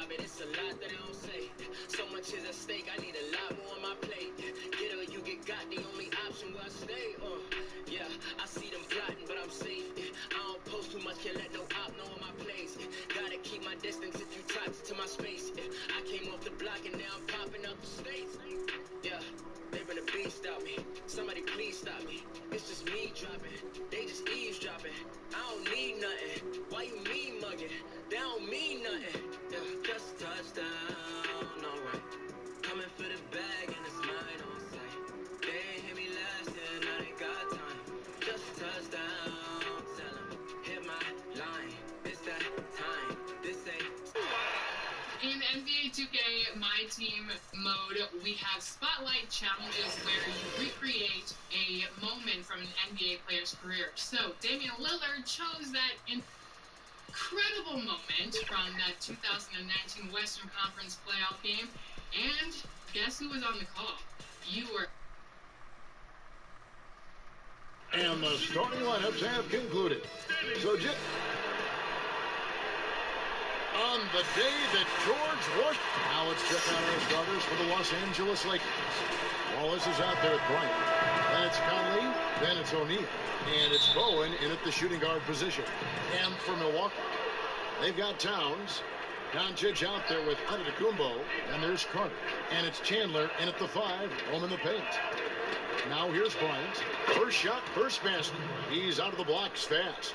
job, and it's a lot that I don't say. So much is at stake, I need a lot more on my plate. Get her, you get got, the only option where I stay. Yeah, I see them plotting, but I'm safe. I don't post too much, can't let no op know in my place. Gotta keep my distance if you toxic to my space. I came off the block and now I'm popping up the states. Yeah, they been a beast out me. Somebody please stop me. It's just me dropping, they just eavesdropping. I don't need nothing. Why you mean mugging? They don't mean nothing. Yeah, just a touchdown, alright. Coming for the bag and it's mine on sight. They ain't hit me last year, now they got time. Just a touchdown, tell 'em, hit my line. It's that time, this ain't. In NBA 2K My Team mode, we have spotlight challenges where you recreate a moment from an NBA player's career. So Damian Lillard chose that incredible moment from that 2019 Western Conference playoff game. And guess who was on the call? You were. And the starting lineups have concluded. So just on the day that George Washington. Now let's check out our starters for the Los Angeles Lakers. Wallace is out there at Bryant. Then it's Conley. Then it's O'Neal. And it's Bowen in at the shooting guard position. And for Milwaukee, they've got Towns. Doncic out there with Antetokounmpo. And there's Carter. And it's Chandler in at the 5, home in the paint. Now here's Bryant. First shot, first basket. He's out of the blocks fast.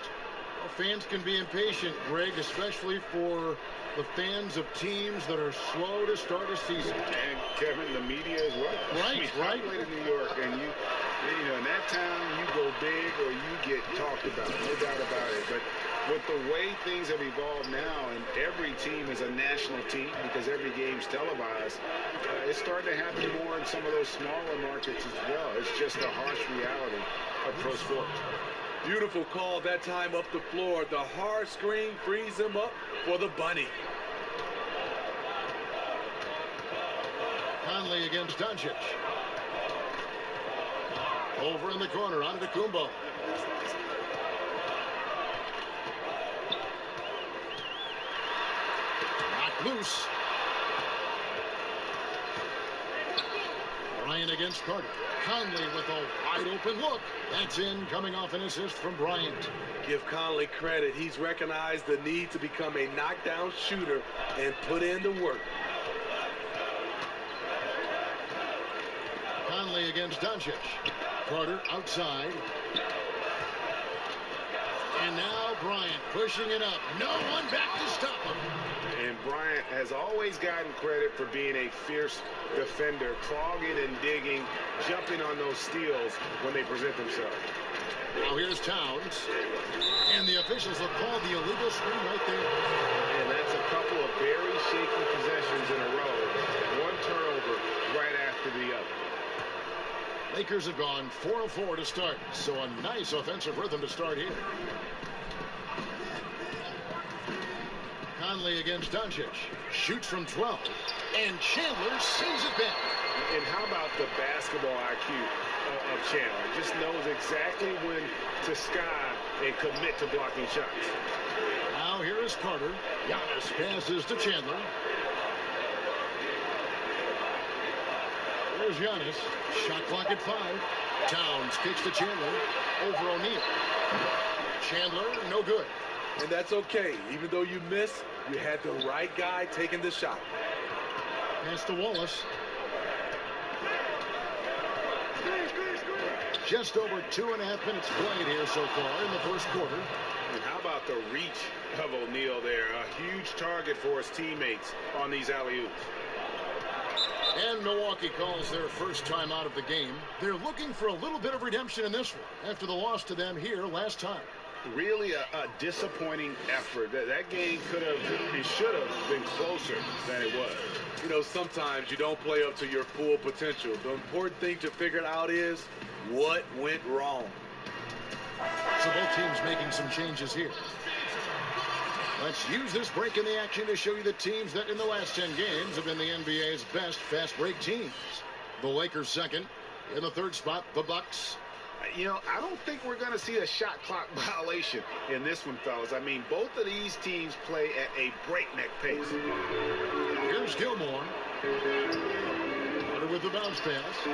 Well, fans can be impatient, Greg, especially for the fans of teams that are slow to start a season. And Kevin, the media as well. Right, right. I played in New York, and you know, in that town, you go big or you get talked about, no doubt about it. But with the way things have evolved now, and every team is a national team because every game's televised, it's starting to happen more in some of those smaller markets as well. It's just the harsh reality of pro sports. Beautiful call that time up the floor. The hard screen frees him up for the bunny. Conley against Doncic. Over in the corner, Antetokounmpo. Knocked loose. Bryant against Carter. Conley with a wide open look. That's in, coming off an assist from Bryant. Give Conley credit. He's recognized the need to become a knockdown shooter and put in the work. Conley against Doncic. Carter outside. And now Bryant pushing it up. No one back to stop him. And Bryant has always gotten credit for being a fierce defender, clogging and digging, jumping on those steals when they present themselves. Now here's Towns. And the officials have called the illegal screen right there. And that's a couple of very shaky possessions in a row. One turnover right after the other. Lakers have gone 4 of 4 to start, so a nice offensive rhythm to start here. Conley against Doncic. Shoots from 12. And Chandler sends it back. And how about the basketball IQ of Chandler? Just knows exactly when to sky and commit to blocking shots. Now here is Carter. Giannis passes to Chandler. There's Giannis. Shot clock at 5. Towns kicks to Chandler. Over O'Neal. Chandler, no good. And that's okay. Even though you miss, you had the right guy taking the shot. Pass to Wallace. Just over 2.5 minutes played here so far in the first quarter. And how about the reach of O'Neal there? A huge target for his teammates on these alley-oops. And Milwaukee calls their first time out of the game. They're looking for a little bit of redemption in this one after the loss to them here last time. Really a disappointing effort. That game it should have been closer than it was. You know, sometimes you don't play up to your full potential. The important thing to figure out is what went wrong. So both teams making some changes here. Let's use this break in the action to show you the teams that in the last 10 games have been the NBA's best fast break teams. The Lakers second. In the third spot, the Bucks. You know, I don't think we're going to see a shot clock violation in this one, fellas. I mean, both of these teams play at a breakneck pace. Here's Gilmore. Carter with the bounce pass.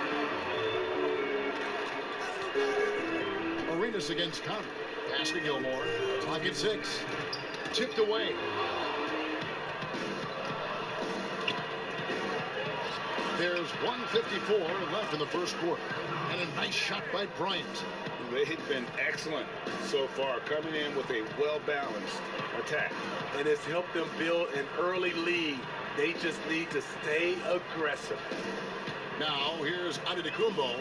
Arenas against Conner. Pass to Gilmore. Clock at 6. Tipped away. There's 1:54 left in the first quarter. And a nice shot by Bryant. They've been excellent so far, coming in with a well-balanced attack. And it's helped them build an early lead. They just need to stay aggressive. Now, here's Antetokounmpo.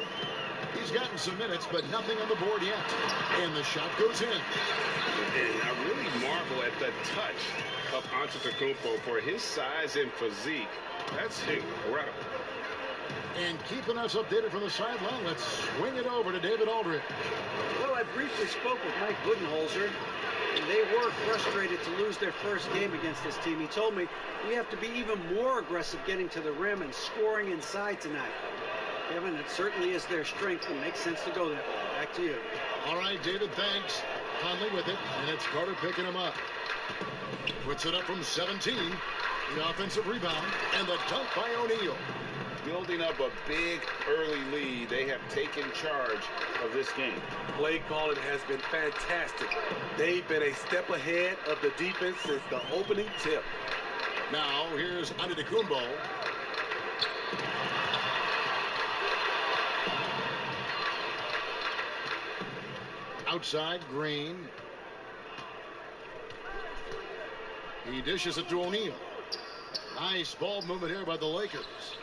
He's gotten some minutes, but nothing on the board yet. And the shot goes in. And I really marvel at the touch of Antetokounmpo for his size and physique. That's incredible. And keeping us updated from the sideline, let's swing it over to David Aldridge. Well, I briefly spoke with Mike Budenholzer, and they were frustrated to lose their first game against this team. He told me, we have to be even more aggressive getting to the rim and scoring inside tonight. Kevin, it certainly is their strength and makes sense to go that way. Back to you. All right, David, thanks. Conley with it, and it's Carter picking him up. Puts it up from 17. The offensive rebound, and the dunk by O'Neal. Building up a big early lead, they have taken charge of this game. Play calling has been fantastic. They've been a step ahead of the defense since the opening tip. Now, here's Antetokounmpo. Outside, Green. He dishes it to O'Neal. Nice ball movement here by the Lakers.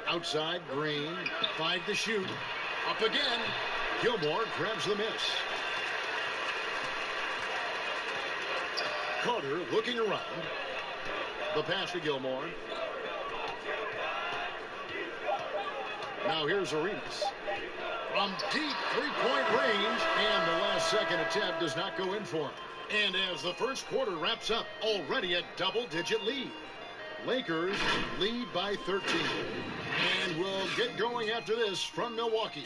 Outside, Green. 5 to shoot. Up again. Gilmore grabs the miss. Carter looking around. The pass to Gilmore. Now here's Arenas. From deep three-point range, and the last second attempt does not go in for him. And as the first quarter wraps up, already a double-digit lead. Lakers lead by 13. And we'll get going after this from Milwaukee.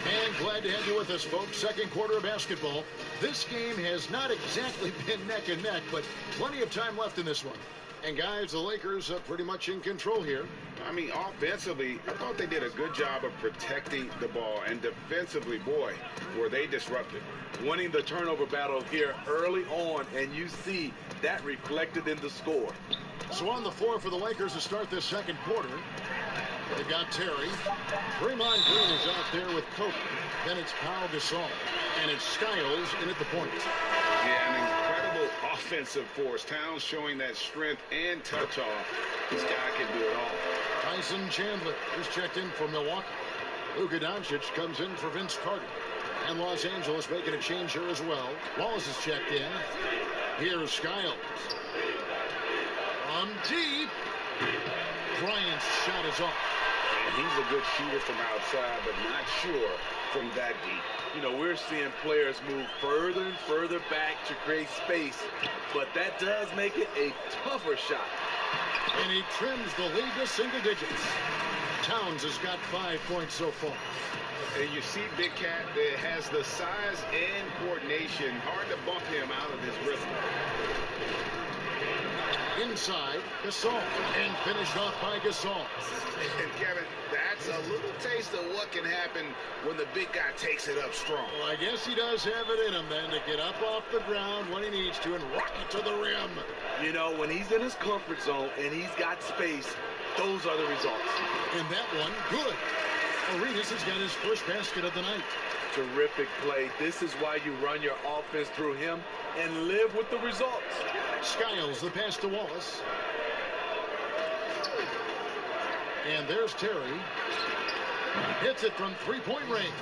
And glad to have you with us, folks. Second quarter of basketball. This game has not exactly been neck and neck, but plenty of time left in this one. And guys, the Lakers are pretty much in control here. I mean, offensively, I thought they did a good job of protecting the ball. And defensively, boy, were they disrupted. Winning the turnover battle here early on, and you see that reflected in the score. So on the floor for the Lakers to start this second quarter, they've got Terry. Draymond Green is out there with Kobe. Then it's Pau Gasol. And it's Skiles in at the point. Yeah, an incredible offensive force. Towns showing that strength and touch off. This guy can do it all. Tyson Chandler is checked in for Milwaukee. Luka Doncic comes in for Vince Carter. And Los Angeles making a change here as well. Wallace is checked in. Here's Skiles. From deep. Bryant's shot is off. And he's a good shooter from outside, but not sure from that deep. You know, we're seeing players move further and further back to create space, but that does make it a tougher shot. And he trims the lead to single digits. Towns has got 5 points so far. And you see Big Cat that has the size and coordination. Hard to bump him out of his rhythm. Inside, Gasol. And finished off by Gasol. And Kevin, that's a little taste of what can happen when the big guy takes it up strong. Well, I guess he does have it in him then to get up off the ground when he needs to and rock it to the rim. You know, when he's in his comfort zone and he's got space, those are the results. And that one, good. Arenas has got his first basket of the night. Terrific play. This is why you run your offense through him and live with the results. Skiles the pass to Wallace. And there's Terry. Hits it from three-point range.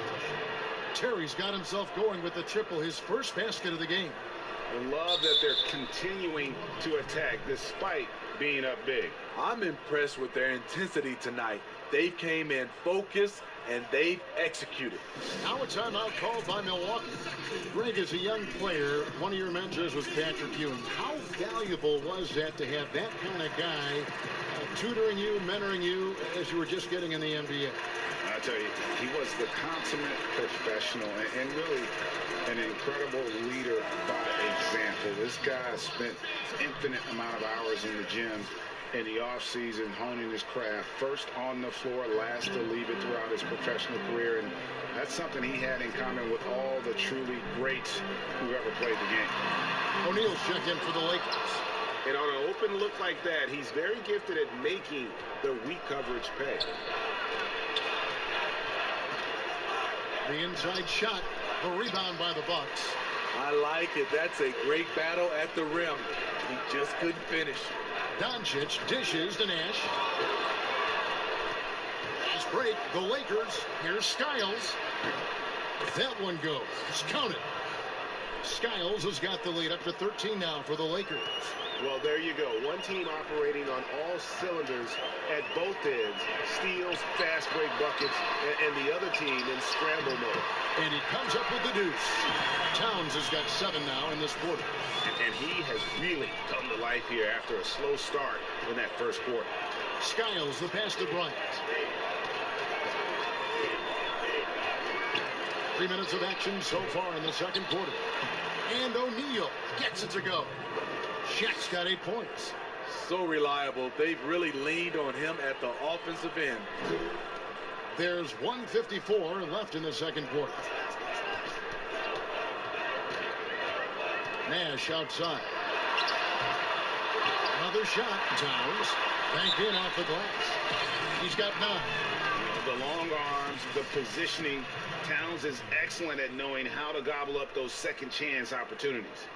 Terry's got himself going with the triple, his first basket of the game. I love that they're continuing to attack despite being up big. I'm impressed with their intensity tonight. They came in focused, and they executed. Now a timeout called by Milwaukee. Greg, as a young player, one of your mentors was Patrick Ewing. How valuable was that to have that kind of guy tutoring you, mentoring you as you were just getting in the NBA? I tell you, he was the consummate professional and really an incredible leader by example. This guy spent infinite amount of hours in the gym in the offseason honing his craft, first on the floor, last to leave it throughout his professional career, and that's something he had in common with all the truly greats who've ever played the game. O'Neal's checked in for the Lakers. And on an open look like that, he's very gifted at making the weak coverage pay. The inside shot, the rebound by the Bucks. I like it. That's a great battle at the rim. He just couldn't finish. Doncic dishes to Nash. Fast break, the Lakers. Here's Skiles. That one goes. It's counted. Skiles has got the lead up to 13 now for the Lakers. Well, there you go. One team operating on all cylinders at both ends. Steals, fast break buckets, and the other team in scramble mode. And he comes up with the deuce. Towns has got 7 now in this quarter. And he has really come to life here after a slow start in that first quarter. Skiles, the pass to Bryant. 3 minutes of action so far in the second quarter. And O'Neal gets it to go. Shaq's got 8 points. So reliable. They've really leaned on him at the offensive end. There's 1:54 left in the second quarter. Nash outside. Another shot. Towns banked in off the glass. He's got 9. The long arms, the positioning. Towns is excellent at knowing how to gobble up those second chance opportunities.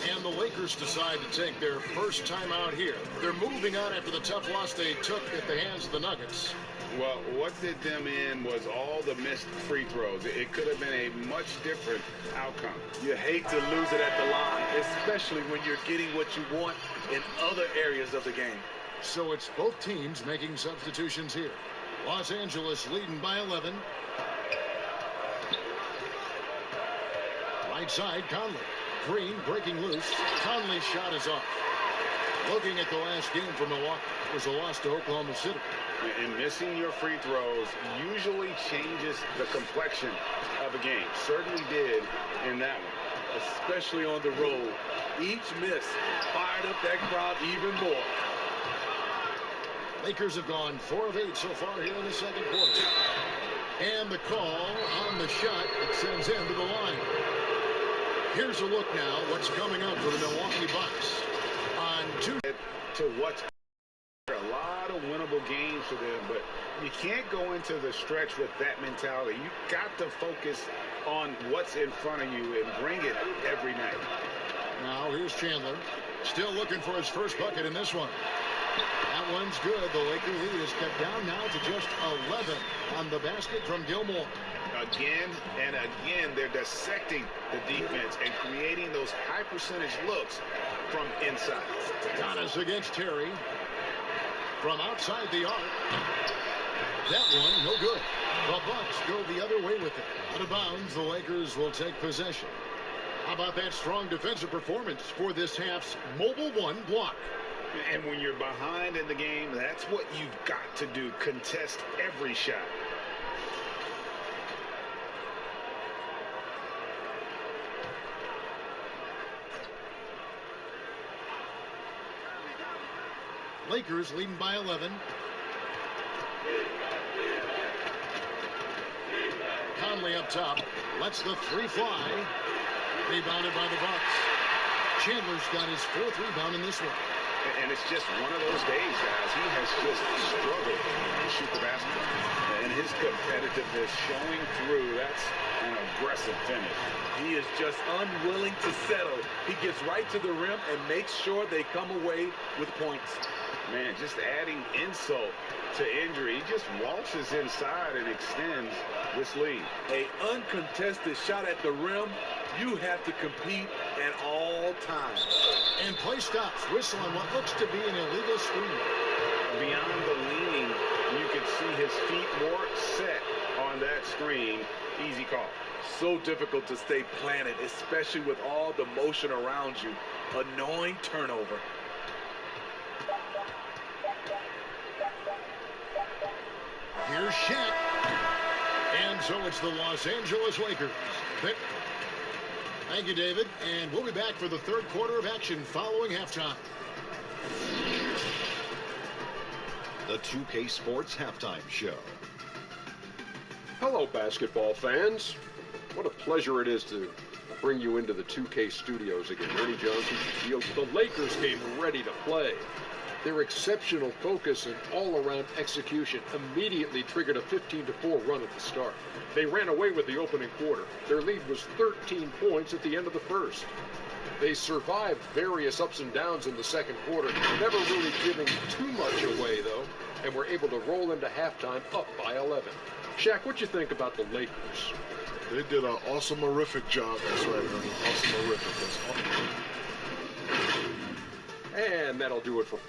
And the Lakers decide to take their first time out here. They're moving on after the tough loss they took at the hands of the Nuggets. Well, what did them in was all the missed free throws. It could have been a much different outcome. You hate to lose it at the line, especially when you're getting what you want in other areas of the game. So it's both teams making substitutions here. Los Angeles leading by 11. Right side, Conley. Green breaking loose. Conley's shot is off. Looking at the last game for Milwaukee, it was a loss to Oklahoma City. And missing your free throws usually changes the complexion of a game. Certainly did in that one. Especially on the road. Each miss fired up that crowd even more. Lakers have gone 4 of 8 so far here in the second quarter. And the call on the shot that sends him to the line. Here's a look now what's coming up for the Milwaukee Bucks on Tuesday. To what's a lot of winnable games for them, but you can't go into the stretch with that mentality. You got to focus on what's in front of you and bring it every night. Now here's Chandler, still looking for his first bucket in this one. That one's good. The Laker lead is cut down now to just 11 on the basket from Gilmore. Again and again, they're dissecting the defense and creating those high percentage looks from inside. Giannis against Terry. From outside the arc. That one, no good. The Bucks go the other way with it. Out of bounds, the Lakers will take possession. How about that strong defensive performance for this half's mobile 1 block? And when you're behind in the game, that's what you've got to do. Contest every shot. Lakers leading by 11. Conley up top. Lets the 3 fly. Rebounded by the Bucks. Chandler's got his 4th rebound in this one. And it's just one of those days, guys. He has just struggled to shoot the basketball. And his competitiveness showing through. That's an aggressive finish. He is just unwilling to settle. He gets right to the rim and makes sure they come away with points. Man, just adding insult to injury. He just waltzes inside and extends this lead. A uncontested shot at the rim, you have to compete at all times. And play stops. Whistle on what looks to be an illegal screen. Beyond the leaning, you can see his feet more set on that screen. Easy call. So difficult to stay planted, especially with all the motion around you. Annoying turnover. Here's Shaq. And so it's the Los Angeles Lakers. Thank you, David. And we'll be back for the third quarter of action following halftime. The 2K Sports Halftime Show. Hello, basketball fans. What a pleasure it is to bring you into the 2K studios again. Ernie Johnson, the Lakers came ready to play. Their exceptional focus and all-around execution immediately triggered a 15-4 run at the start. They ran away with the opening quarter. Their lead was 13 points at the end of the first. They survived various ups and downs in the second quarter, never really giving too much away, though, and were able to roll into halftime up by 11. Shaq, what you think about the Lakers? They did an awesome-orific job. That's right, Ernie. Awesome-orific. That's awesome. And that'll do it for...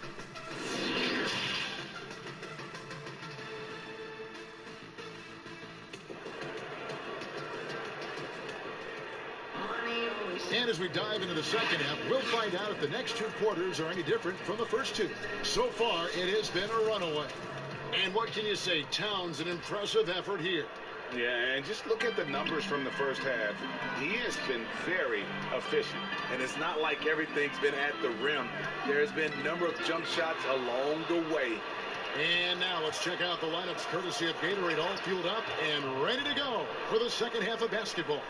And as we dive into the second half, we'll find out if the next two quarters are any different from the first two. So far, it has been a runaway. And what can you say? Towns, an impressive effort here. Yeah, and just look at the numbers from the first half. He has been very efficient. And it's not like everything's been at the rim. There's been a number of jump shots along the way. And now let's check out the lineups courtesy of Gatorade, all fueled up and ready to go for the second half of basketball.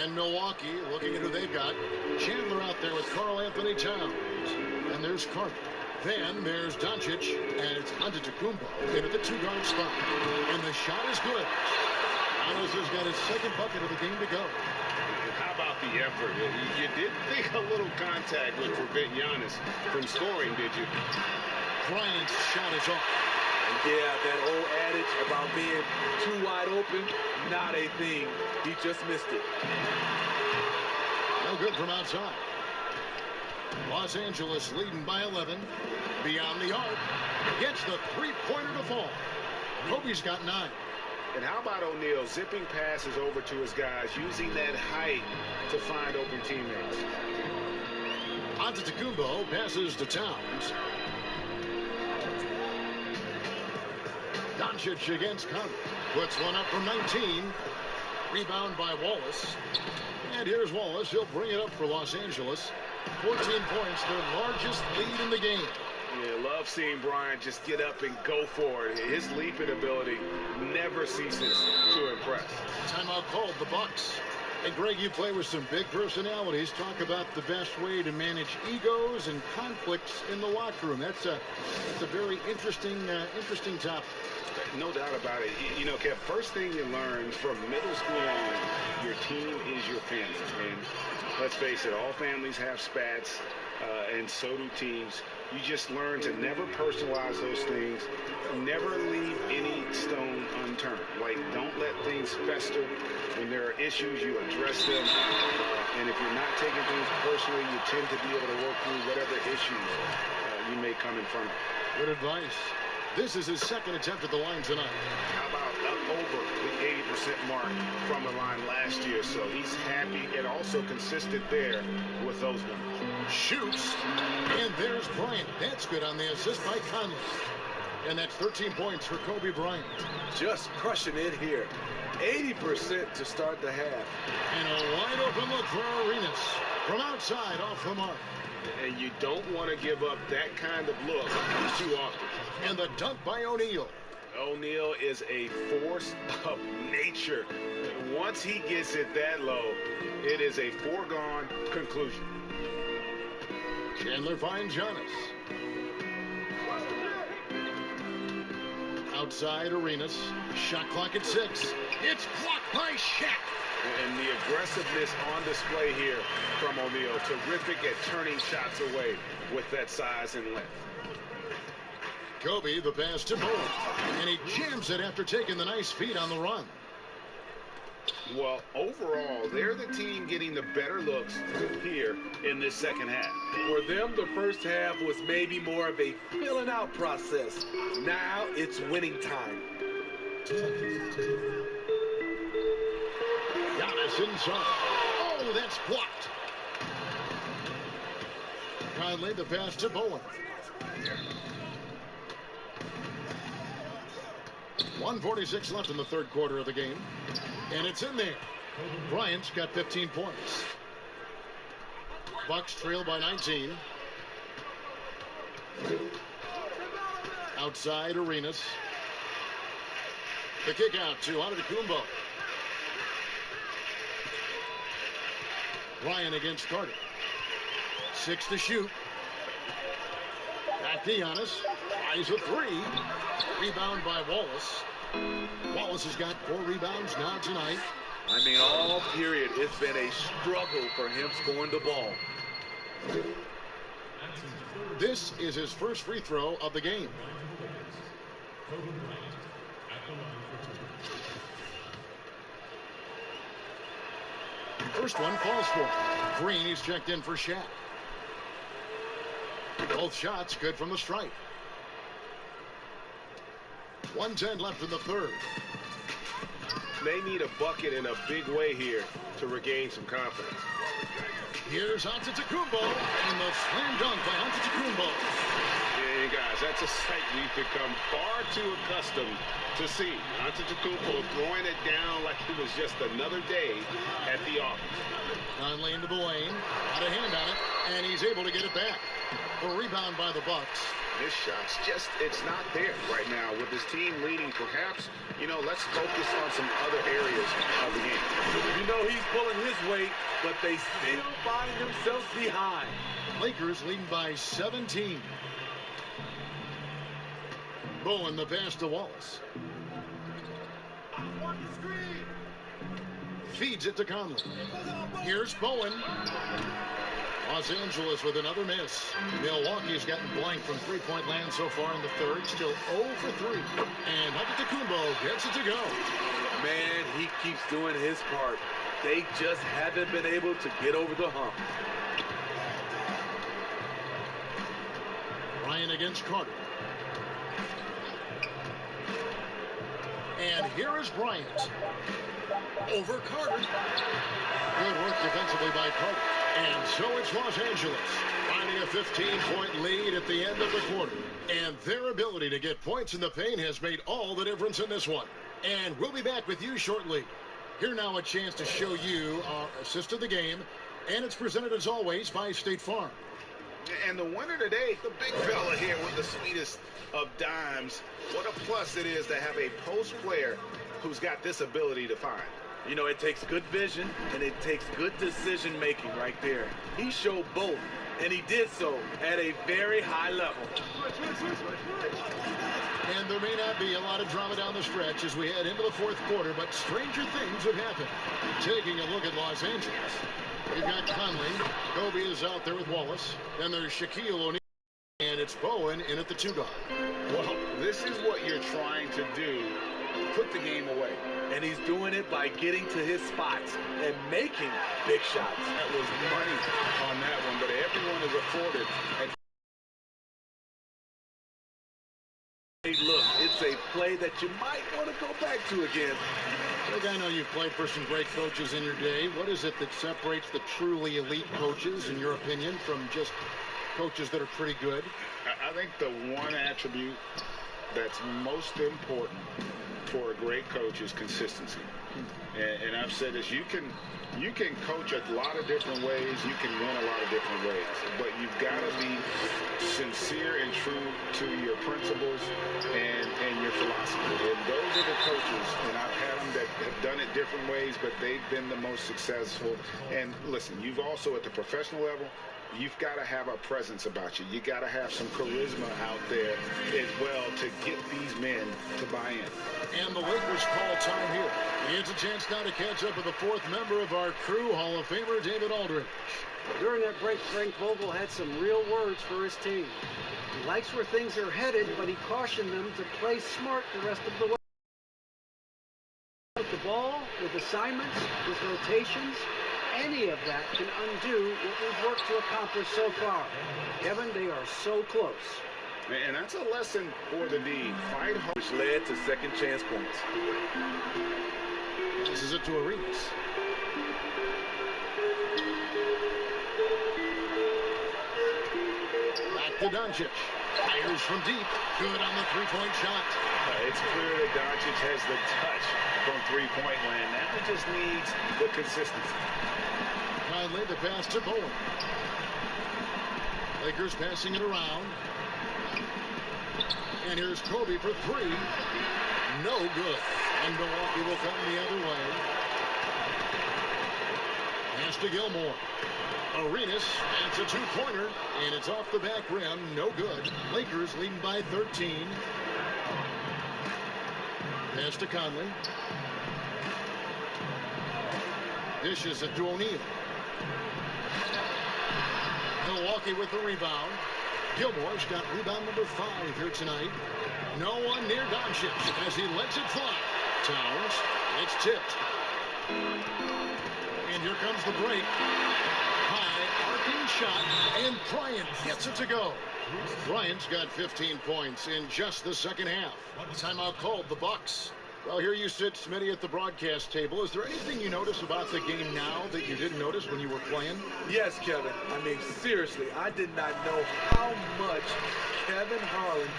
And Milwaukee, looking at who they've got. Chandler out there with Karl Anthony Towns. And there's Carter. Then there's Doncic, and it's Antetokounmpo in at the two-guard spot. And the shot is good. Giannis has got his second bucket of the game to go. How about the effort? You did think a little contact would prevent Giannis from scoring, did you? Bryant's shot is off. Yeah, that old adage about being too wide open, not a thing. He just missed it. No good from outside. Los Angeles leading by 11. Beyond the arc. Gets the three-pointer to fall. Kobe's got 9. And how about O'Neal zipping passes over to his guys, using that height to find open teammates. Antetokounmpo passes to Towns. Doncic against Conley. Puts one up from 19. Rebound by Wallace. And here's Wallace. He'll bring it up for Los Angeles. 14 points, their largest lead in the game. Yeah, love seeing Bryant just get up and go for it. His leaping ability never ceases to impress. Timeout called, the Bucks. And Greg, you play with some big personalities. Talk about the best way to manage egos and conflicts in the locker room. That's a very interesting topic. No doubt about it. You know, Kev, first thing you learn from middle school on, your team is your family. And let's face it, all families have spats, and so do teams. You just learn to never personalize those things. Never leave any stone unturned. Like, don't let things fester. When there are issues, you address them. And if you're not taking things personally, you tend to be able to work through whatever issues you may come in front of. Good advice. This is his second attempt at the line tonight. How about up over the 80% mark from the line last year? So he's happy and also consistent there with those numbers. Shoots, and there's Bryant. That's good on the assist by Conley. And that's 13 points for Kobe Bryant. Just crushing it here. 80% to start the half. And a wide open look for Arenas. From outside, off the mark. And you don't want to give up that kind of look too often. And the dunk by O'Neal. O'Neal is a force of nature. Once he gets it that low, it is a foregone conclusion. Chandler finds Giannis. Outside Arenas. Shot clock at 6. It's blocked by Shaq. And the aggressiveness on display here from O'Neal. Terrific at turning shots away with that size and length. Kobe, the pass to Bowen. And he jams it after taking the nice feed on the run. Well, overall, they're the team getting the better looks here in this second half. For them, the first half was maybe more of a filling out process. Now it's winning time. Giannis inside. Oh, that's blocked. Conley, the pass to Bowen. 1:46 left in the third quarter of the game. And it's in there. Bryant's got 15 points. Bucks trail by 19. Outside Arenas. The kick out to Antetokounmpo. Bryant against Carter. 6 to shoot. Back to Giannis. Eyes a 3. Rebound by Wallace. Wallace has got 4 rebounds now tonight. I mean, all period, it's been a struggle for him scoring the ball. This is his first free throw of the game. First one falls for him. Green, he's checked in for Shaq. Both shots good from the stripe. 1:10 left in the third. They need a bucket in a big way here to regain some confidence. Here's Antetokounmpo, and the slam dunk by Antetokounmpo. Yeah, guys, that's a sight we've become far too accustomed to see. Antetokounmpo throwing it down like it was just another day at the office. Conley into the lane, got a hand on it, and he's able to get it back. A rebound by the Bucks. His shot's just, it's not there right now. With his team leading, perhaps, let's focus on some other areas of the game. You know he's pulling his weight, but they still find themselves behind. Lakers leading by 17. Bowen the pass to Wallace. Feeds it to Conley. Here's Bowen. Los Angeles with another miss. Milwaukee's gotten blank from three-point land so far in the third. Still 0 for 3. And Antetokounmpo gets it to go. Man, he keeps doing his part. They just haven't been able to get over the hump. Bryant against Carter. And here is Bryant. Over Carter. Good work defensively by Carter. And so it's Los Angeles finding a 15-point lead at the end of the quarter. And their ability to get points in the paint has made all the difference in this one. And we'll be back with you shortly. Here now a chance to show you our assist of the game. And it's presented as always by State Farm. And the winner today, the big fella here with the sweetest of dimes. What a plus it is to have a post player who's got this ability to find. You know, it takes good vision and it takes good decision making right there. He showed both, and he did so at a very high level. And there may not be a lot of drama down the stretch as we head into the fourth quarter, but stranger things have happened. Taking a look at Los Angeles. We've got Conley. Kobe is out there with Wallace. Then there's Shaquille O'Neal. And it's Bowen in at the 2-guard. Well, this is what you're trying to do. Put the game away. And he's doing it by getting to his spots and making big shots. That was money on that one, but everyone is afforded. Hey, look, it's a play that you might want to go back to again. Look, I know you've played for some great coaches in your day. What is it that separates the truly elite coaches, in your opinion, from just coaches that are pretty good? I think the one attribute that's most important for a great coach is consistency. And I've said this, you can coach a lot of different ways, you can win a lot of different ways, but you've got to be sincere and true to your principles and your philosophy. And those are the coaches, and I've had them that have done it different ways, but they've been the most successful. And listen, you've also at the professional level, you've got to have a presence about you. You got to have some charisma out there as well to get these men to buy in. And the Lakers call time here. It's a chance now to catch up with the fourth member of our crew, Hall of Famer David Aldridge. During that break, Frank Vogel had some real words for his team. He likes where things are headed, but he cautioned them to play smart the rest of the way. The ball With assignments, with rotations, any of that can undo what we've worked to accomplish so far. Kevin, they are so close. And that's a lesson for the D. Fight hard. Which led to second chance points. Passes it to Arenas. Back to Doncic. Fires from deep. Good on the three-point shot. It's clear that Doncic has the touch from three-point land. Now he just needs the consistency. Conley, the pass to Bowen. Lakers passing it around. And here's Kobe for three. No good. And Milwaukee will come the other way. Pass to Gilmore. Arenas, that's a two-pointer, and it's off the back rim. No good. Lakers leading by 13. Pass to Conley. Dishes it to O'Neal. Milwaukee with the rebound. Gilmore's got rebound number 5 here tonight. No one near Doncic as he lets it fly. Towns, it's tipped. And here comes the break. High arcing shot, and Bryant gets it to go. Bryant's got 15 points in just the second half. Timeout called the Bucks. Well, here you sit, Smitty, at the broadcast table. Is there anything you notice about the game now that you didn't notice when you were playing? Yes, Kevin. I mean, seriously, I did not know how much Kevin Harlan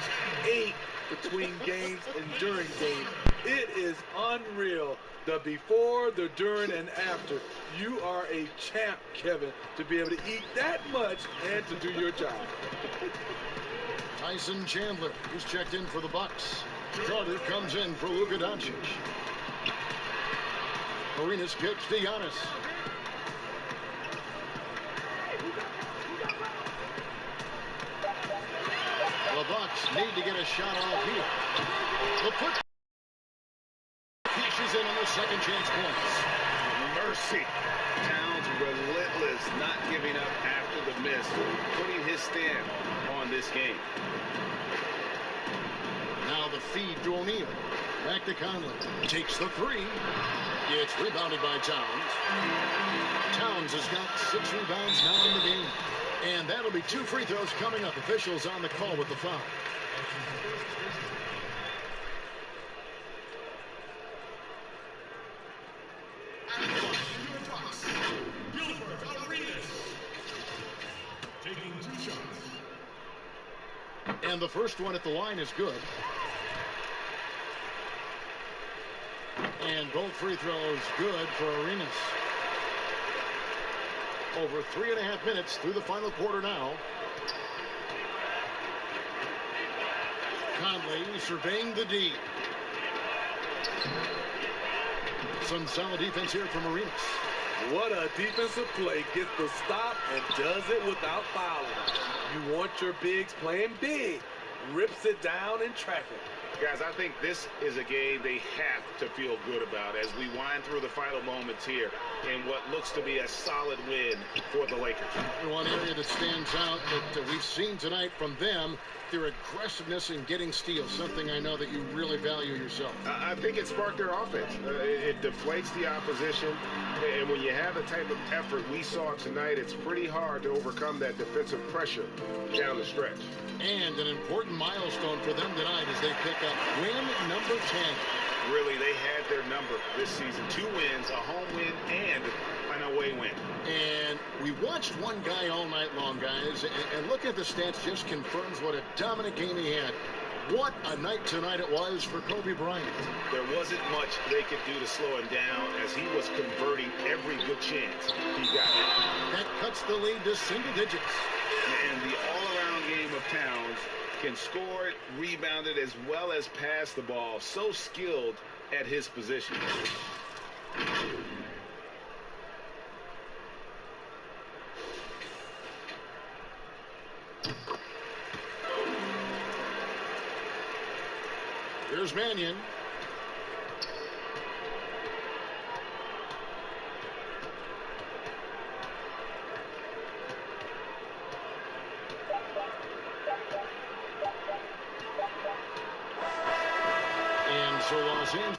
ate between games and during games. It is unreal. The before, the during, and after. You are a champ, Kevin, to be able to eat that much and to do your job. Tyson Chandler, who's checked in for the Bucks. Carter comes in for Luka Doncic. Arenas kicks to Giannis. The Bucks need to get a shot off here. The put cashes in on the second chance points. Mercy. Towns relentless, not giving up after the miss, putting his stamp on this game. Now the feed to O'Neal. Back to Conley. Takes the three. It's rebounded by Towns. Towns has got 6 rebounds now in the game. And that'll be 2 free throws coming up. Officials on the call with the foul. And the first one at the line is good. And both free throws good for Arenas. Over 3.5 minutes through the final quarter now. Conley surveying the D. Some solid defense here from Arenas. What a defensive play. Gets the stop and does it without fouling. You want your bigs playing big. Rips it down in traffic. Guys, I think this is a game they have to feel good about as we wind through the final moments here in what looks to be a solid win for the Lakers. One area that stands out that we've seen tonight from them, their aggressiveness in getting steals, something I know that you really value yourself. I think it sparked their offense. It deflates the opposition, and when you have the type of effort we saw tonight, it's pretty hard to overcome that defensive pressure down the stretch. And an important milestone for them tonight as they pick up win number 10. Really, they had their number this season. 2 wins, a home win, and an away win. And we watched one guy all night long, guys, and looking at the stats just confirms what a dominant game he had. What a night tonight it was for Kobe Bryant. There wasn't much they could do to slow him down as he was converting every good chance he got. That cuts the lead to single digits. And the all-around game of Towns can score it, rebound it, as well as pass the ball. So skilled at his position. Here's Mannion. And so Los Angeles